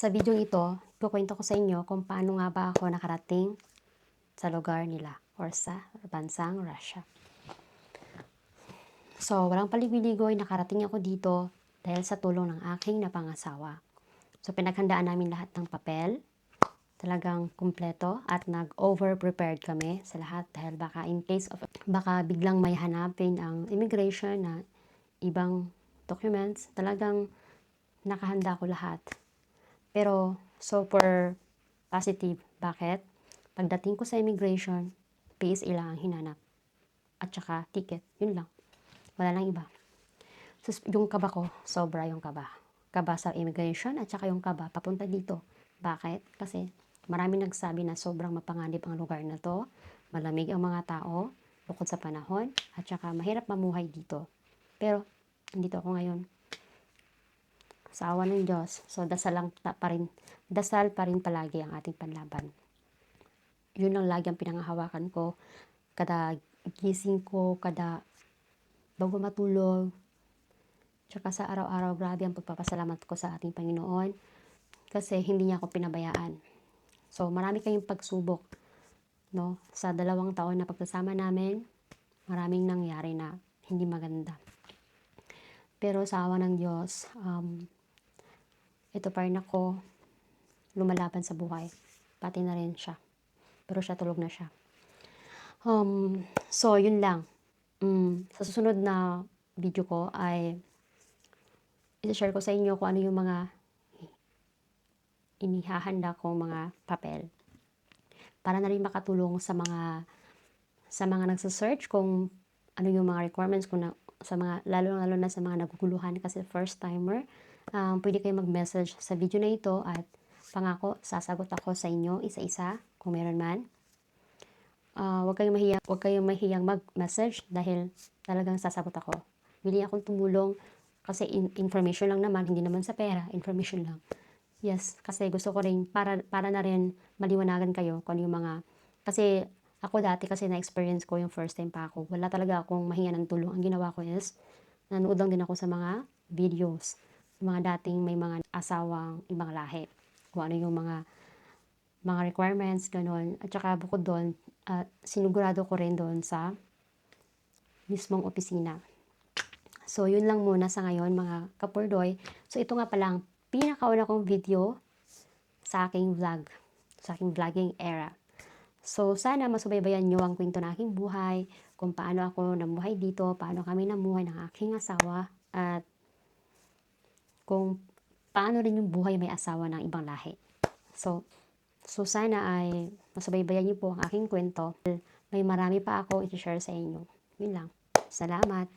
Sa video ito, kukwento ko sa inyo kung paano nga ba ako nakarating sa lugar nila or sa bansang Russia. So, walang paligoy-ligoy, nakarating ako dito dahil sa tulong ng aking napangasawa. So, pinaghandaan namin lahat ng papel, talagang kumpleto at nag-over-prepared kami sa lahat dahil baka in case of, baka biglang may hanapin ang immigration na ibang documents, talagang nakahanda ko lahat. Pero, super positive. Bakit? Pagdating ko sa immigration, PSA lang ang hinanap. At saka, ticket. Yun lang. Wala lang iba. So, yung kaba ko, sobra yung kaba. Kaba sa immigration at saka yung kaba papunta dito. Bakit? Kasi, marami nagsabi na sobrang mapanganib ang lugar na to. Malamig ang mga tao, bukod sa panahon, at saka mahirap mamuhay dito. Pero, dito ako ngayon. Sa awa ng Diyos. So, dasal pa rin palagi ang ating panlaban. Yun lang lagi ang pinangahawakan ko. Kada gising ko, kada bago matulog. Tsaka sa araw-araw, grabe ang pagpapasalamat ko sa ating Panginoon. Kasi hindi niya ako pinabayaan. So, marami kayong pagsubok. No? Sa 2 taon na pagsasama namin, maraming nangyari na hindi maganda. Pero sa awa ng Diyos, ito pa rin ako lumalaban sa buhay. Pati na rin siya. Pero siya tulog na siya. So, yun lang. Sa susunod na video ko ay i-share ko sa inyo kung ano yung mga inihahanda kong mga papel. Para na rin makatulong sa mga nagsasearch kung ano yung mga requirements kung sa mga lalo na sa mga naguguluhan kasi first timer. Pwede kayong mag-message sa video na ito at pangako, sasagot ako sa inyo isa-isa kung meron man. Huwag kayong mahiyang mag-message dahil talagang sasagot ako. Willing akong tumulong kasi information lang naman, hindi naman sa pera, information lang. Yes, kasi gusto ko rin para na rin maliwanagan kayo kung ano yung mga, kasi ako dati kasi na-experience ko yung first time pa ako. Wala talaga akong mahinga ng tulong. Ang ginawa ko is, nanood lang din ako sa mga videos. Mga dating may mga asawang ibang lahi. Kung ano yung mga requirements, gano'n. At saka bukod doon, sinigurado ko rin doon sa mismong opisina. So, yun lang muna sa ngayon mga kapurdoy. So, ito nga pala ang pinakauna kong video sa aking vlog, sa aking vlogging era. So, sana masubaybayan nyo ang kwento ng aking buhay, kung paano ako namuhay dito, paano kami namuhay ng aking asawa, at kung paano rin yung buhay may asawa ng ibang lahi. So sana ay masubaybayan niyo po ang aking kwento. May marami pa ako i-share sa inyo. Yun lang. Salamat.